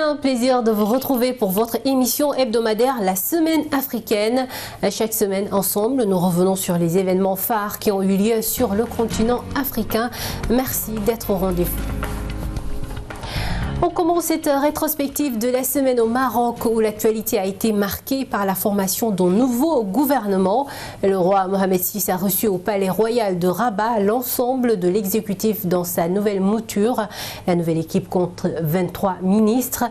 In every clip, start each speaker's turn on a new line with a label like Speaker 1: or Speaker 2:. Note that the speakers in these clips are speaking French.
Speaker 1: un plaisir de vous retrouver pour votre émission hebdomadaire La Semaine africaine. Chaque semaine, ensemble, nous revenons sur les événements phares qui ont eu lieu sur le continent africain. Merci d'être au rendez-vous. On commence cette rétrospective de la semaine au Maroc où l'actualité a été marquée par la formation d'un nouveau gouvernement. Le roi Mohamed VI a reçu au palais royal de Rabat l'ensemble de l'exécutif dans sa nouvelle mouture. La nouvelle équipe compte 23 ministres.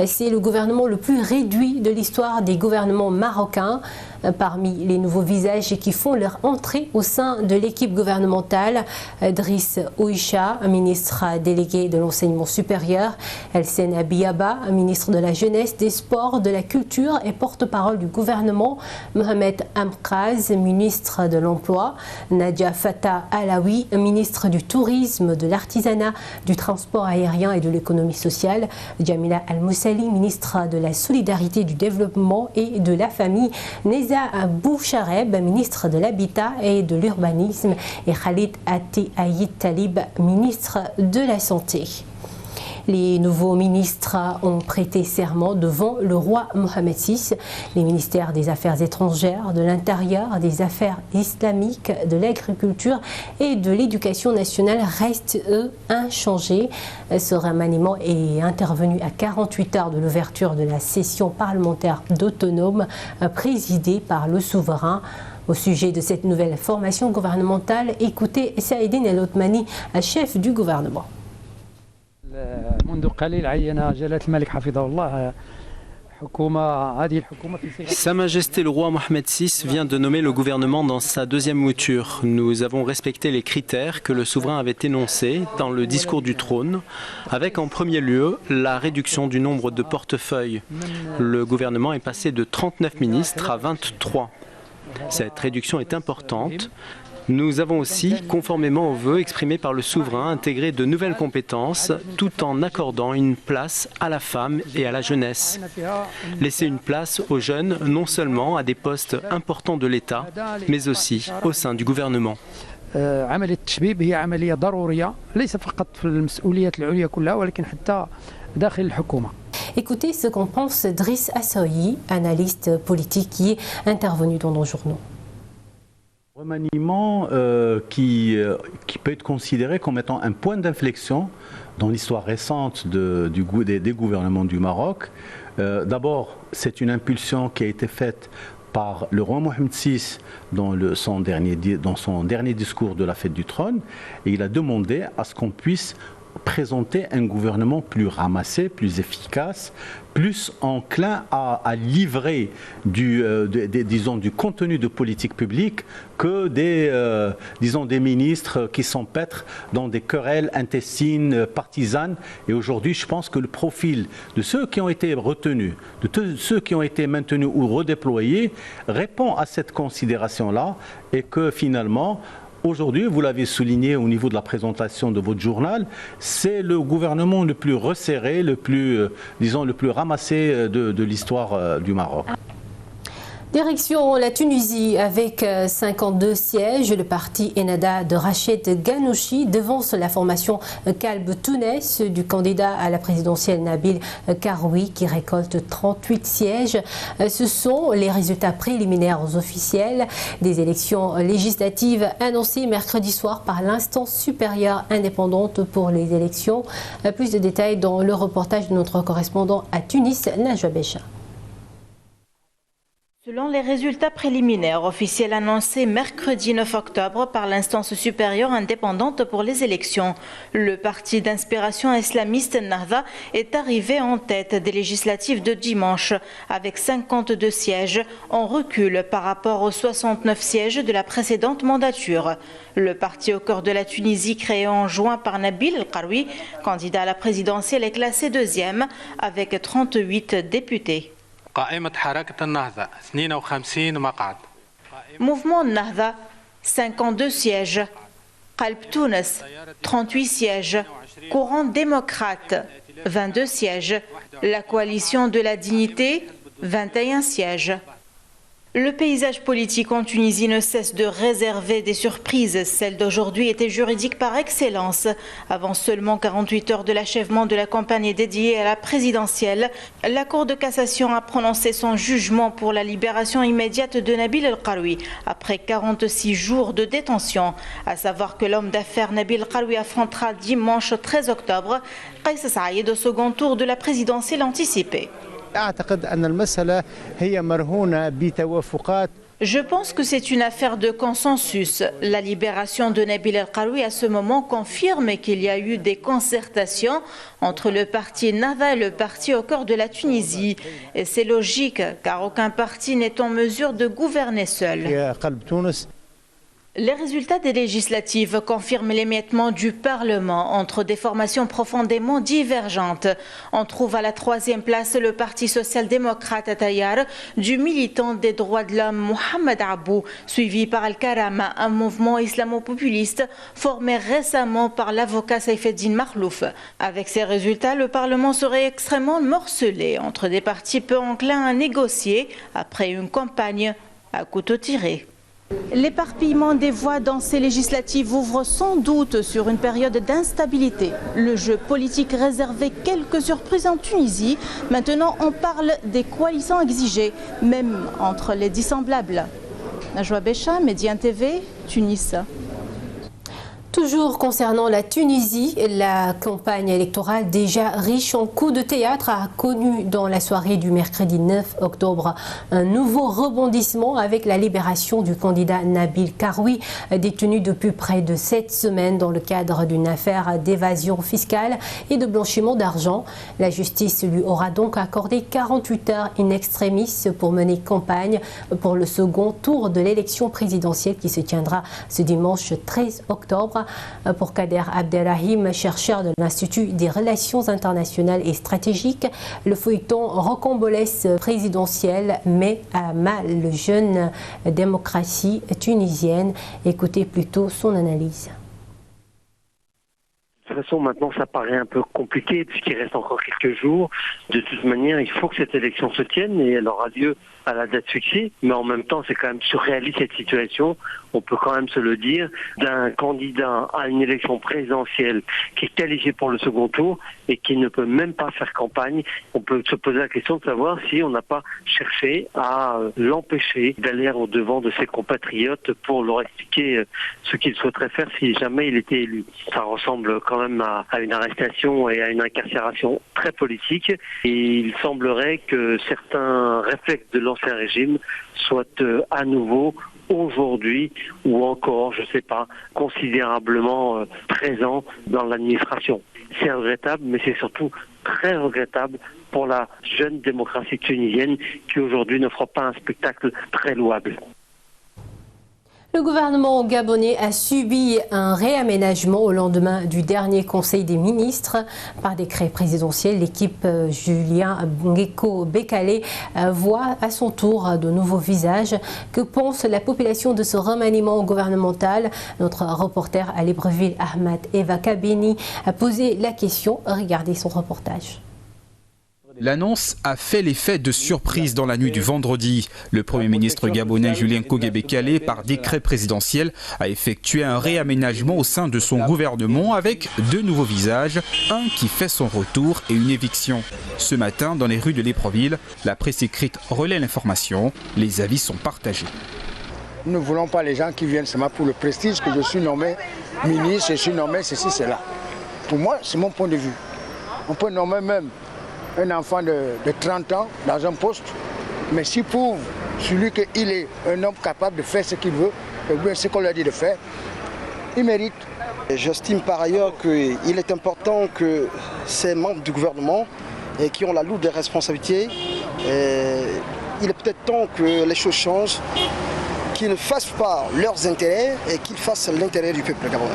Speaker 1: C'est le gouvernement le plus réduit de l'histoire des gouvernements marocains. Parmi les nouveaux visages qui font leur entrée au sein de l'équipe gouvernementale, Driss Ouisha, ministre délégué de l'enseignement supérieur, Elsen Abiyaba, ministre de la jeunesse, des sports, de la culture et porte-parole du gouvernement, Mohamed Amkraz, ministre de l'emploi, Nadia Fatah Alaoui, ministre du tourisme, de l'artisanat, du transport aérien et de l'économie sociale, Jamila Al-Moussali, ministre de la solidarité, du développement et de la famille, Neza Bouchareb, ministre de l'habitat et de l'urbanisme, et Khalid Aïd Talib, ministre de la santé. Les nouveaux ministres ont prêté serment devant le roi Mohamed VI. Les ministères des Affaires étrangères, de l'Intérieur, des Affaires islamiques, de l'Agriculture et de l'Éducation nationale restent, eux, inchangés. Ce remaniement est intervenu à 48 heures de l'ouverture de la session parlementaire d'autonomes présidée par le souverain. Au sujet de cette nouvelle formation gouvernementale, écoutez Saïdine El Othmani, chef du gouvernement.
Speaker 2: Sa Majesté le roi Mohamed VI vient de nommer le gouvernement dans sa deuxième mouture. Nous avons respecté les critères que le souverain avait énoncés dans le discours du trône, avec en premier lieu la réduction du nombre de portefeuilles. Le gouvernement est passé de 39 ministres à 23. Cette réduction est importante. Nous avons aussi, conformément aux vœux exprimés par le souverain, intégré de nouvelles compétences tout en accordant une place à la femme et à la jeunesse. Laisser une place aux jeunes non seulement à des postes importants de l'État, mais aussi au sein du gouvernement.
Speaker 1: Écoutez ce qu'en pense Driss Assoyi, analyste politique qui est intervenu dans nos journaux.
Speaker 3: Remaniement qui peut être considéré comme étant un point d'inflexion dans l'histoire récente des gouvernements du Maroc. D'abord, c'est une impulsion qui a été faite par le roi Mohamed VI dans son dernier discours de la fête du trône, et il a demandé à ce qu'on puisse présenter un gouvernement plus ramassé, plus efficace, plus enclin à livrer du contenu de politique publique que des ministres qui s'empêtrent dans des querelles intestines partisanes. Et aujourd'hui, je pense que le profil de ceux qui ont été retenus, de ceux qui ont été maintenus ou redéployés, répond à cette considération-là, et que finalement, aujourd'hui, vous l'avez souligné au niveau de la présentation de votre journal, c'est le gouvernement le plus resserré, le plus ramassé de l'histoire du Maroc.
Speaker 1: Direction la Tunisie avec 52 sièges. Le parti Ennahda de Rached Ghannouchi devance la formation Kalb Tounes du candidat à la présidentielle Nabil Karoui qui récolte 38 sièges. Ce sont les résultats préliminaires officiels des élections législatives annoncées mercredi soir par l'instance supérieure indépendante pour les élections. Plus de détails dans le reportage de notre correspondant à Tunis, Najwa Becha.
Speaker 4: Selon les résultats préliminaires officiels annoncés mercredi 9 octobre par l'instance supérieure indépendante pour les élections, le parti d'inspiration islamiste Ennahda est arrivé en tête des législatives de dimanche avec 52 sièges, en recul par rapport aux 69 sièges de la précédente mandature. Le parti au cœur de la Tunisie, créé en juin par Nabil Karoui, candidat à la présidentielle, est classé deuxième avec 38 députés. Mouvement Ennahda, 52 sièges. Kalb Tounes, 38 sièges. Courant démocrate, 22 sièges. La coalition de la dignité, 21 sièges. Le paysage politique en Tunisie ne cesse de réserver des surprises. Celle d'aujourd'hui était juridique par excellence. Avant seulement 48 heures de l'achèvement de la campagne dédiée à la présidentielle, la Cour de cassation a prononcé son jugement pour la libération immédiate de Nabil El-Karoui après 46 jours de détention. À savoir que l'homme d'affaires Nabil El-Karoui affrontera dimanche 13 octobre Qaïs Saïed au second tour de la présidentielle anticipée. Je pense que c'est une affaire de consensus. La libération de Nabil El-Karoui à ce moment confirme qu'il y a eu des concertations entre le parti Nahdha et le parti au cœur de la Tunisie. Et c'est logique, car aucun parti n'est en mesure de gouverner seul. Les résultats des législatives confirment l'émiettement du Parlement entre des formations profondément divergentes. On trouve à la 3e place le Parti social-démocrate Atayar du militant des droits de l'homme Mohamed Abou, suivi par Al-Karama, un mouvement islamo-populiste formé récemment par l'avocat Saifeddin Makhlouf. Avec ces résultats, le Parlement serait extrêmement morcelé entre des partis peu enclins à négocier après une campagne à couteau tiré. L'éparpillement des voix dans ces législatives ouvre sans doute sur une période d'instabilité. Le jeu politique réservait quelques surprises en Tunisie. Maintenant, on parle des coalitions exigées, même entre les dissemblables. Najwa Bécha, Médien TV, Tunis.
Speaker 1: Toujours concernant la Tunisie, la campagne électorale déjà riche en coups de théâtre a connu dans la soirée du mercredi 9 octobre un nouveau rebondissement avec la libération du candidat Nabil Karoui, détenu depuis près de 7 semaines dans le cadre d'une affaire d'évasion fiscale et de blanchiment d'argent. La justice lui aura donc accordé 48 heures in extremis pour mener campagne pour le second tour de l'élection présidentielle qui se tiendra ce dimanche 13 octobre. Pour Kader Abdelrahim, chercheur de l'Institut des relations internationales et stratégiques, le feuilleton rocambolesque présidentiel met à mal la jeune démocratie tunisienne. Écoutez plutôt son analyse.
Speaker 5: De toute façon, maintenant, ça paraît un peu compliqué puisqu'il reste encore quelques jours. De toute manière, il faut que cette élection se tienne et elle aura lieu à la date fixée. Mais en même temps, c'est quand même surréaliste cette situation. On peut quand même se le dire, d'un candidat à une élection présidentielle qui est qualifié pour le second tour et qui ne peut même pas faire campagne. On peut se poser la question de savoir si on n'a pas cherché à l'empêcher d'aller au-devant de ses compatriotes pour leur expliquer ce qu'il souhaiterait faire si jamais il était élu. Ça ressemble quand même à une arrestation et à une incarcération très politique. Et il semblerait que certains réflexes de l'ancien régime soient à nouveau aujourd'hui ou encore, je ne sais pas, considérablement présents dans l'administration. C'est regrettable, mais c'est surtout très regrettable pour la jeune démocratie tunisienne qui aujourd'hui n'offre pas un spectacle très louable.
Speaker 1: Le gouvernement gabonais a subi un réaménagement au lendemain du dernier Conseil des ministres. Par décret présidentiel, l'équipe Julien Ngeko Bekale voit à son tour de nouveaux visages. Que pense la population de ce remaniement gouvernemental? Notre reporter à Libreville, Ahmad Eva Kabeni, a posé la question. Regardez son reportage.
Speaker 6: L'annonce a fait l'effet de surprise dans la nuit du vendredi. Le Premier ministre gabonais Julien Ngeko Bekale, par décret présidentiel, a effectué un réaménagement au sein de son gouvernement avec 2 nouveaux visages, un qui fait son retour et une éviction. Ce matin, dans les rues de Libreville, la presse écrite relaie l'information. Les avis sont partagés.
Speaker 7: Nous ne voulons pas les gens qui viennent seulement pour le prestige, que je suis nommé ministre, je suis nommé ceci, cela. Pour moi, c'est mon point de vue. On peut nommer même un enfant de 30 ans dans un poste, mais si pour celui qu'il est un homme capable de faire ce qu'il veut, ou bien ce qu'on lui a dit de faire, il mérite.
Speaker 8: J'estime par ailleurs qu'il est important que ces membres du gouvernement qui ont la lourde des responsabilités, il est peut-être temps que les choses changent, qu'ils ne fassent pas leurs intérêts et qu'ils fassent l'intérêt du peuple gabonais.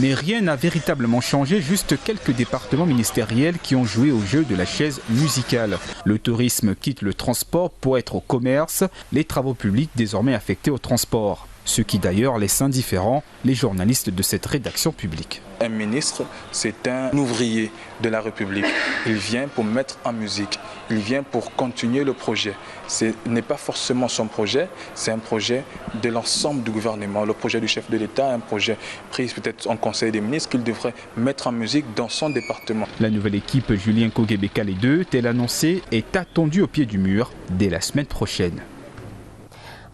Speaker 6: Mais rien n'a véritablement changé, juste quelques départements ministériels qui ont joué au jeu de la chaise musicale. Le tourisme quitte le transport pour être au commerce, les travaux publics désormais affectés au transport. Ce qui d'ailleurs laisse indifférents les journalistes de cette rédaction publique.
Speaker 9: Un ministre, c'est un ouvrier de la République. Il vient pour mettre en musique. il vient pour continuer le projet. Ce n'est pas forcément son projet, c'est un projet de l'ensemble du gouvernement. Le projet du chef de l'État, un projet pris peut-être en Conseil des ministres qu'il devrait mettre en musique dans son département.
Speaker 6: La nouvelle équipe Julien Kogué-Bekale 2, tel annoncé, est attendue au pied du mur dès la semaine prochaine.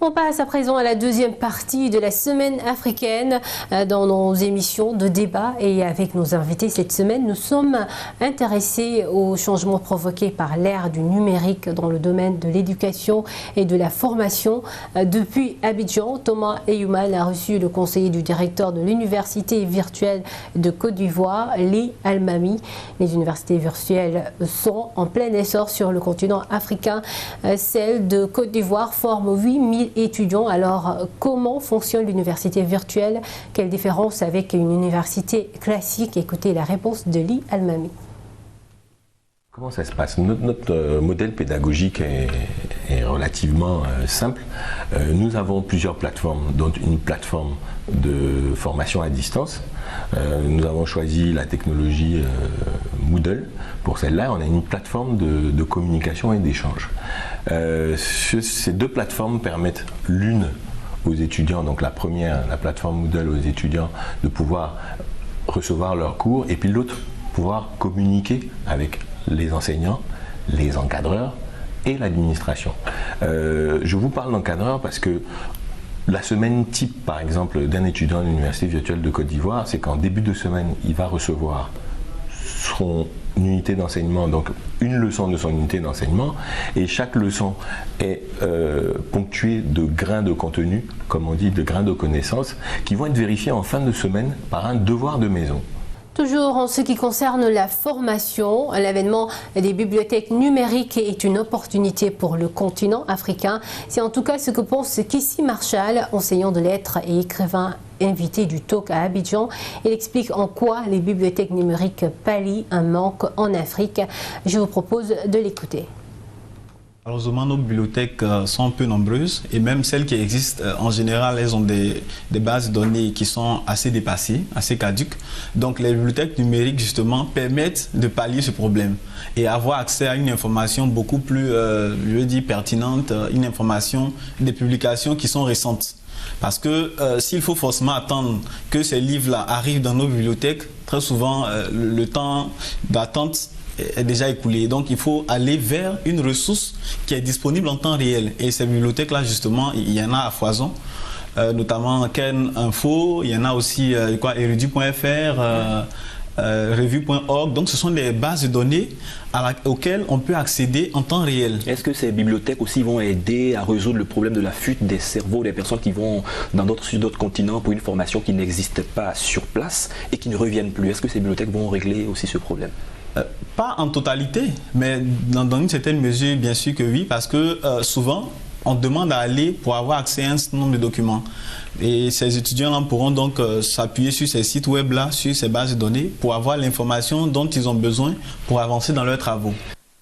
Speaker 1: On passe à présent à la deuxième partie de la semaine africaine dans nos émissions de débat. Et avec nos invités cette semaine, nous sommes intéressés aux changements provoqués par l'ère du numérique dans le domaine de l'éducation et de la formation. Depuis Abidjan, Thomas Eyouman a reçu le conseiller du directeur de l'université virtuelle de Côte d'Ivoire, Ly Almami. Les universités virtuelles sont en plein essor sur le continent africain. Celle de Côte d'Ivoire forme 8000 étudiants. Alors, comment fonctionne l'université virtuelle? Quelle différence avec une université classique? Écoutez la réponse de Ly Almami.
Speaker 10: Comment ça se passe? Notre modèle pédagogique est relativement simple. Nous avons plusieurs plateformes, dont une plateforme de formation à distance. Nous avons choisi la technologie Moodle. Pour celle-là, on a une plateforme de communication et d'échange. Ces deux plateformes permettent l'une aux étudiants, donc la première, la plateforme Moodle aux étudiants, de pouvoir recevoir leurs cours, et puis l'autre, pouvoir communiquer avec les enseignants, les encadreurs et l'administration. Je vous parle d'encadreurs parce que la semaine type, par exemple, d'un étudiant de l'Université virtuelle de Côte d'Ivoire, c'est qu'en début de semaine, il va recevoir son unité d'enseignement, donc une leçon de son unité d'enseignement, et chaque leçon est ponctuée de grains de contenu, comme on dit, de grains de connaissances, qui vont être vérifiés en fin de semaine par un devoir de maison.
Speaker 1: Toujours en ce qui concerne la formation, l'avènement des bibliothèques numériques est une opportunité pour le continent africain. C'est en tout cas ce que pense Kissi Marshall, enseignant de lettres et écrivain invité du talk à Abidjan. Il explique en quoi les bibliothèques numériques pallient un manque en Afrique. Je vous propose de l'écouter.
Speaker 11: Malheureusement, nos bibliothèques sont peu nombreuses et même celles qui existent, en général, elles ont des bases de données qui sont assez dépassées, assez caduques. Donc les bibliothèques numériques, justement, permettent de pallier ce problème et avoir accès à une information beaucoup plus, je veux dire, pertinente, une information, des publications qui sont récentes. Parce que s'il faut forcément attendre que ces livres-là arrivent dans nos bibliothèques, très souvent, le temps d'attente est déjà écoulé. Donc il faut aller vers une ressource qui est disponible en temps réel. Et ces bibliothèques-là, justement, il y en a à foison, notamment Ken Info, il y en a aussi Erudit.fr, revue.org. Donc ce sont des bases de données auxquelles on peut accéder en temps réel.
Speaker 12: Est-ce que ces bibliothèques aussi vont aider à résoudre le problème de la fuite des cerveaux des personnes qui vont sur d'autres continents pour une formation qui n'existe pas sur place et qui ne reviennent plus? Est-ce que ces bibliothèques vont régler aussi ce problème?
Speaker 11: Pas en totalité, mais dans une certaine mesure, bien sûr que oui, parce que souvent, on demande à aller pour avoir accès à un certain nombre de documents. Et ces étudiants-là pourront donc s'appuyer sur ces sites web-là, sur ces bases de données, pour avoir l'information dont ils ont besoin pour avancer dans leurs travaux.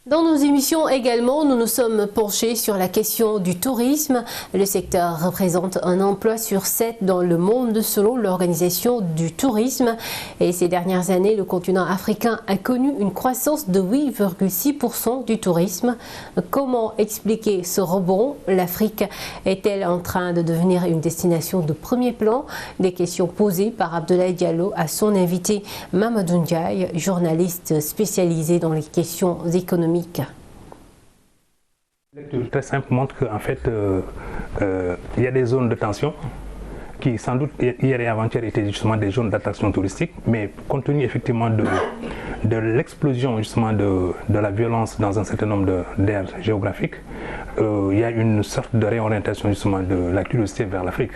Speaker 1: Dans nos émissions également, nous nous sommes penchés sur la question du tourisme. Le secteur représente un emploi sur 7 dans le monde selon l'Organisation du tourisme. Et ces dernières années, le continent africain a connu une croissance de 8,6% du tourisme. Comment expliquer ce rebond? L'Afrique est-elle en train de devenir une destination de premier plan? Des questions posées par Abdoulaye Diallo à son invité Mamadou Ndiaye, journaliste spécialisé dans les questions économiques.
Speaker 13: Une lecture très simple montre qu'en fait, il y a des zones de tension qui, sans doute, hier et avant-hier étaient justement des zones d'attraction touristique, mais compte tenu effectivement de l'explosion justement de la violence dans un certain nombre d'aires géographiques, il y a une sorte de réorientation justement de la curiosité vers l'Afrique.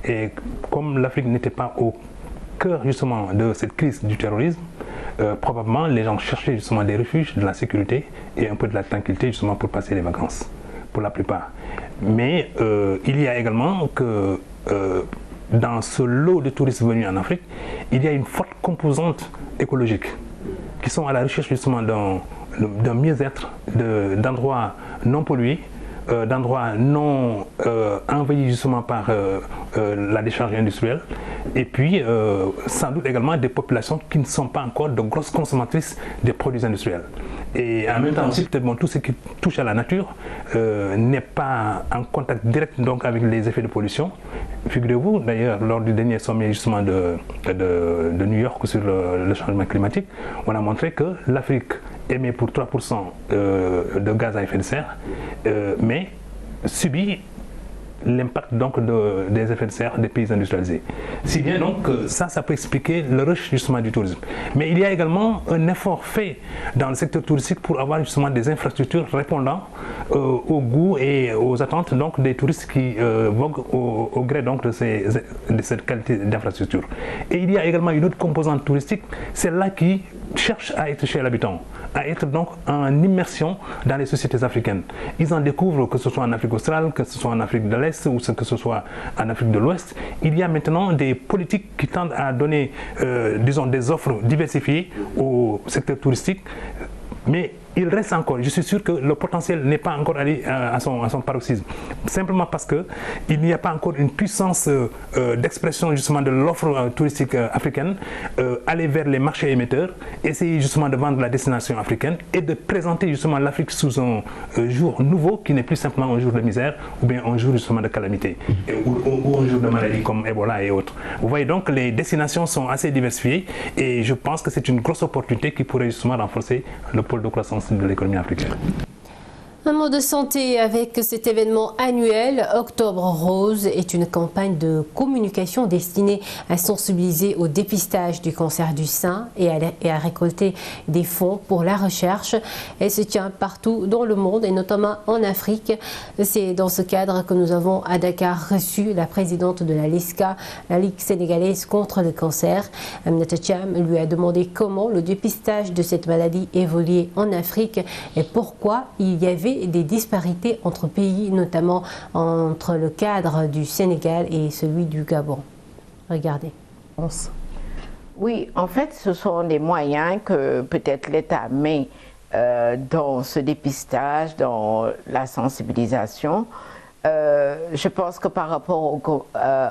Speaker 13: Et comme l'Afrique n'était pas au cœur justement de cette crise du terrorisme, probablement les gens cherchaient justement des refuges, de la sécurité et un peu de la tranquillité justement pour passer les vacances, pour la plupart. Mais il y a également que dans ce lot de touristes venus en Afrique, il y a une forte composante écologique qui sont à la recherche justement d'un mieux-être, d'endroits non pollués, d'endroits non envahis justement par la décharge industrielle, et puis sans doute également des populations qui ne sont pas encore de grosses consommatrices des produits industriels. Et en même temps aussi, peut-être tout ce qui touche à la nature n'est pas en contact direct donc avec les effets de pollution. Figurez-vous, d'ailleurs, lors du dernier sommet justement de New York sur le changement climatique, on a montré que l'Afrique émet pour 3% de gaz à effet de serre, mais subit l'impact donc des effets de serre des pays industrialisés. Si bien donc ça peut expliquer le rush justement du tourisme. Mais il y a également un effort fait dans le secteur touristique pour avoir justement des infrastructures répondant au goût et aux attentes donc des touristes qui voguent au gré donc de cette qualité d'infrastructure. Et il y a également une autre composante touristique, celle-là qui cherche à être chez l'habitant, à être donc en immersion dans les sociétés africaines. Ils en découvrent, que ce soit en Afrique australe, que ce soit en Afrique de l'Est ou que ce soit en Afrique de l'Ouest. Il y a maintenant des politiques qui tendent à donner, disons, des offres diversifiées au secteur touristique. Mais il reste encore, je suis sûr que le potentiel n'est pas encore allé à son paroxysme. Simplement parce qu'il n'y a pas encore une puissance d'expression justement de l'offre touristique africaine, aller vers les marchés émetteurs, essayer justement de vendre la destination africaine et de présenter justement l'Afrique sous un jour nouveau qui n'est plus simplement un jour de misère ou bien un jour justement de calamité ou un jour de maladie comme Ebola et autres. Vous voyez donc les destinations sont assez diversifiées et je pense que c'est une grosse opportunité qui pourrait justement renforcer le pôle de croissance de l'économie africaine.
Speaker 1: Un mot de santé avec cet événement annuel. Octobre Rose est une campagne de communication destinée à sensibiliser au dépistage du cancer du sein et à récolter des fonds pour la recherche. Elle se tient partout dans le monde et notamment en Afrique. C'est dans ce cadre que nous avons à Dakar reçu la présidente de la LISCA, la Ligue sénégalaise contre le cancer. Aminata Thiam lui a demandé comment le dépistage de cette maladie évoluait en Afrique et pourquoi il y avait des disparités entre pays, notamment entre le cadre du Sénégal et celui du Gabon. Regardez.
Speaker 14: Oui, en fait, ce sont des moyens que peut-être l'État met dans ce dépistage, dans la sensibilisation. Je pense que par rapport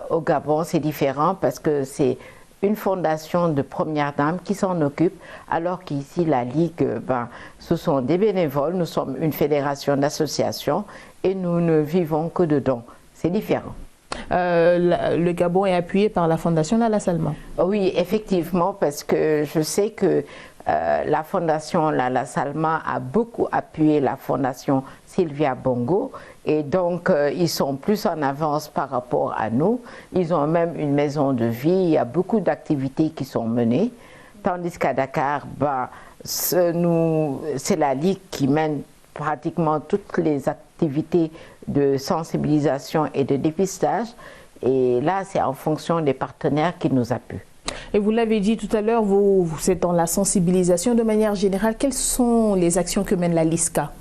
Speaker 14: au Gabon, c'est différent parce que c'est une fondation de première dame qui s'en occupe, alors qu'ici, la Ligue, ce sont des bénévoles, nous sommes une fédération d'associations et nous ne vivons que dedans. C'est différent.
Speaker 15: Le Gabon est appuyé par la fondation Lala Salma.
Speaker 14: Oui, effectivement, parce que je sais que la fondation Lala Salma a beaucoup appuyé la fondation Sylvia Bongo et donc ils sont plus en avance par rapport à nous. Ils ont même une maison de vie, il y a beaucoup d'activités qui sont menées, tandis qu'à Dakar, c'est la Ligue qui mène pratiquement toutes les activités de sensibilisation et de dépistage et là c'est en fonction des partenaires qui nous appuient.
Speaker 15: Et vous l'avez dit tout à l'heure, c'est dans la sensibilisation de manière générale. Quelles sont les actions que mène la LISCA?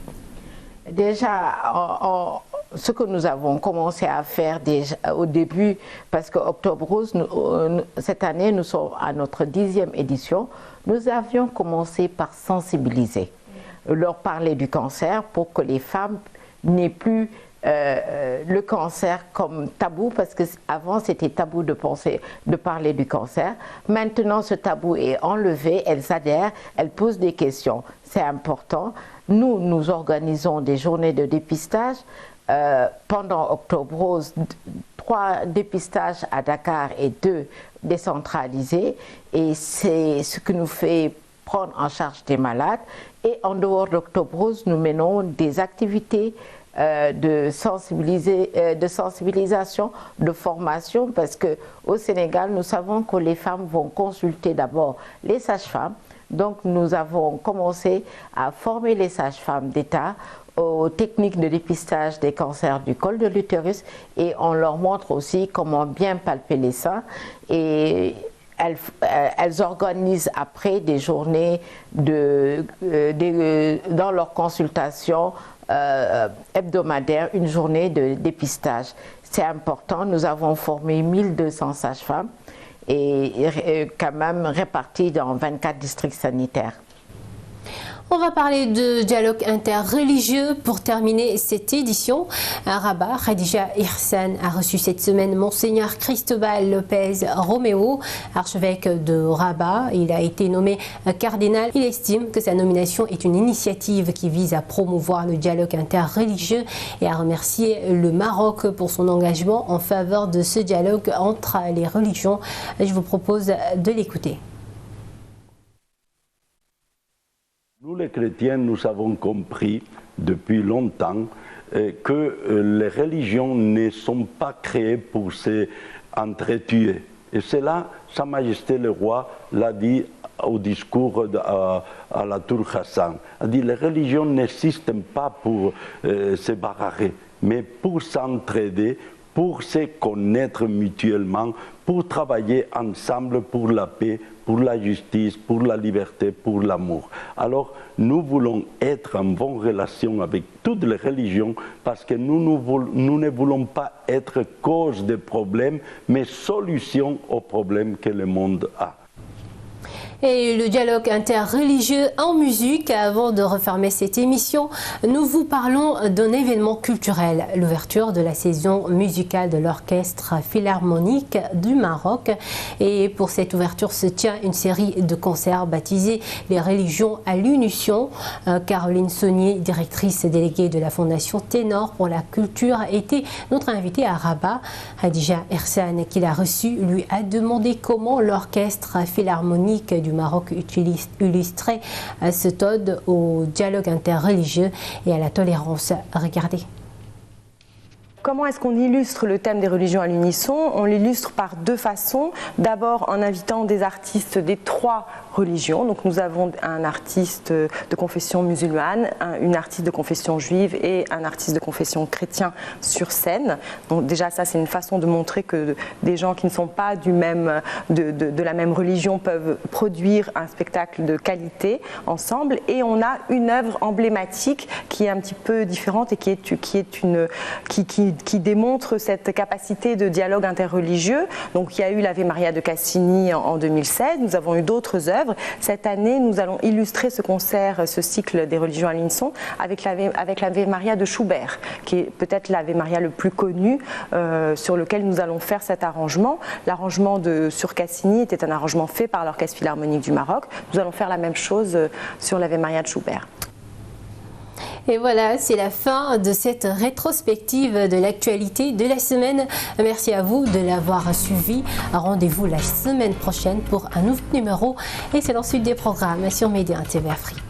Speaker 14: Déjà, ce que nous avons commencé à faire déjà au début, parce que Octobre Rose, cette année, nous sommes à notre 10e édition, nous avions commencé par sensibiliser, leur parler du cancer pour que les femmes n'aient plus le cancer comme tabou, parce qu'avant c'était tabou de parler du cancer. Maintenant ce tabou est enlevé, elles adhèrent, elles posent des questions. C'est important. Nous organisons des journées de dépistage. Pendant Octobre Rose, 3 dépistages à Dakar et 2 décentralisés. Et c'est ce qui nous fait prendre en charge des malades. Et en dehors d'Octobre Rose, nous menons des activités de sensibilisation, de formation, parce qu'au Sénégal, nous savons que les femmes vont consulter d'abord les sages-femmes. Donc nous avons commencé à former les sages-femmes d'État aux techniques de dépistage des cancers du col de l'utérus et on leur montre aussi comment bien palper les seins. Et elles organisent après des journées dans leur consultation hebdomadaire, une journée de dépistage. C'est important, nous avons formé 1200 sages-femmes et quand même réparties dans 24 districts sanitaires.
Speaker 1: On va parler de dialogue interreligieux pour terminer cette édition. À Rabat, Khadija Ihsan a reçu cette semaine Monseigneur Cristobal Lopez Romeo, archevêque de Rabat. Il a été nommé cardinal. Il estime que sa nomination est une initiative qui vise à promouvoir le dialogue interreligieux et à remercier le Maroc pour son engagement en faveur de ce dialogue entre les religions. Je vous propose de l'écouter.
Speaker 16: Nous les chrétiens, nous avons compris depuis longtemps que les religions ne sont pas créées pour s'entretuer. Et cela, Sa Majesté le Roi l'a dit au discours à la Tour Hassan. Il a dit les religions n'existent pas pour se bagarrer, mais pour s'entraider, pour se connaître mutuellement, pour travailler ensemble pour la paix, pour la justice, pour la liberté, pour l'amour. Alors, nous voulons être en bonne relation avec toutes les religions parce que nous ne voulons pas être cause des problèmes, mais solution aux problèmes que le monde a.
Speaker 1: Et le dialogue interreligieux en musique. Avant de refermer cette émission, nous vous parlons d'un événement culturel, l'ouverture de la saison musicale de l'Orchestre Philharmonique du Maroc. Et pour cette ouverture se tient une série de concerts baptisés Les religions à l'unisson. Caroline Saunier, directrice déléguée de la Fondation Ténor pour la culture, était notre invitée à Rabat. Khadija Ihsan, qui l'a reçu, lui a demandé comment l'Orchestre Philharmonique du Maroc illustrait cette ode au dialogue interreligieux et à la tolérance. Regardez.
Speaker 17: Comment est-ce qu'on illustre le thème des religions à l'unisson? On l'illustre par deux façons. D'abord en invitant des artistes des trois religions. Donc nous avons un artiste de confession musulmane, une artiste de confession juive et un artiste de confession chrétien sur scène. Donc déjà ça c'est une façon de montrer que des gens qui ne sont pas de la même religion peuvent produire un spectacle de qualité ensemble. Et on a une œuvre emblématique qui est un petit peu différente et qui démontre cette capacité de dialogue interreligieux. Donc il y a eu l'Ave Maria de Cassini en 2016, nous avons eu d'autres œuvres. Cette année, nous allons illustrer ce concert, ce cycle des religions à l'unisson avec l'Ave Maria de Schubert, qui est peut-être l'Ave Maria le plus connu sur lequel nous allons faire cet arrangement. L'arrangement sur Cassini était un arrangement fait par l'Orchestre Philharmonique du Maroc. Nous allons faire la même chose sur l'Ave Maria de Schubert.
Speaker 1: Et voilà, c'est la fin de cette rétrospective de l'actualité de la semaine. Merci à vous de l'avoir suivi. Rendez-vous la semaine prochaine pour un nouveau numéro. Et c'est l'ensuite des programmes sur Média TV Afrique.